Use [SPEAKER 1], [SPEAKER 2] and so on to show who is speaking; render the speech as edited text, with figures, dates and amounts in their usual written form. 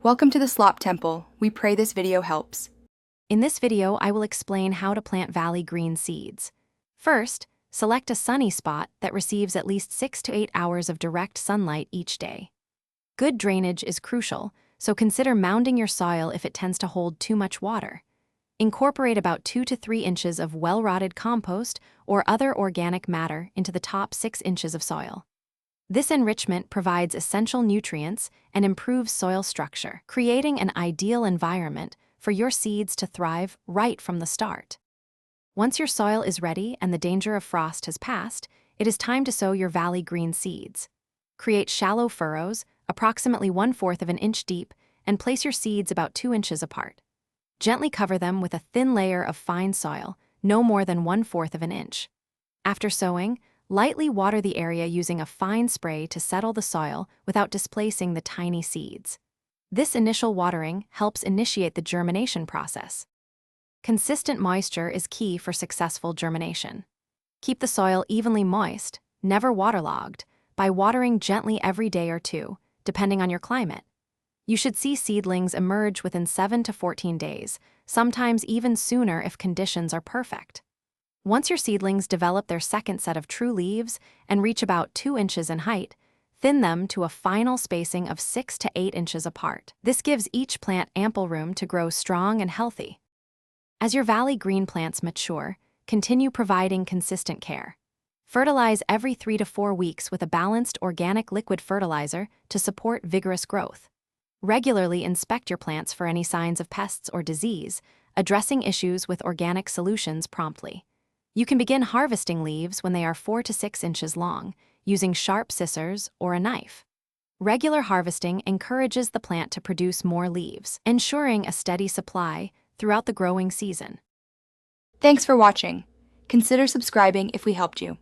[SPEAKER 1] Welcome to the Slop Temple. We pray this video helps.
[SPEAKER 2] In this video, I will explain how to plant Valley Greene seeds. First, select a sunny spot that receives at least 6 to 8 hours of direct sunlight each day. Good drainage is crucial, so consider mounding your soil if it tends to hold too much water. Incorporate about 2 to 3 inches of well-rotted compost or other organic matter into the top 6 inches of soil. This enrichment provides essential nutrients and improves soil structure, creating an ideal environment for your seeds to thrive right from the start. Once your soil is ready and the danger of frost has passed, it is time to sow your Valley Greene seeds. Create shallow furrows, approximately 1/4 of an inch deep, and place your seeds about 2 inches apart. Gently cover them with a thin layer of fine soil, no more than 1/4 of an inch. After sowing, lightly water the area using a fine spray to settle the soil without displacing the tiny seeds. This initial watering helps initiate the germination process. Consistent moisture is key for successful germination. Keep the soil evenly moist, never waterlogged, by watering gently every day or two, depending on your climate. You should see seedlings emerge within 7 to 14 days, sometimes even sooner if conditions are perfect. Once your seedlings develop their second set of true leaves and reach about 2 inches in height, thin them to a final spacing of 6 to 8 inches apart. This gives each plant ample room to grow strong and healthy. As your Valley Greene plants mature, continue providing consistent care. Fertilize every 3 to 4 weeks with a balanced organic liquid fertilizer to support vigorous growth. Regularly inspect your plants for any signs of pests or disease, addressing issues with organic solutions promptly. You can begin harvesting leaves when they are 4 to 6 inches long, using sharp scissors or a knife. Regular harvesting encourages the plant to produce more leaves, ensuring a steady supply throughout the growing season.
[SPEAKER 1] Thanks for watching. Consider subscribing if we helped you.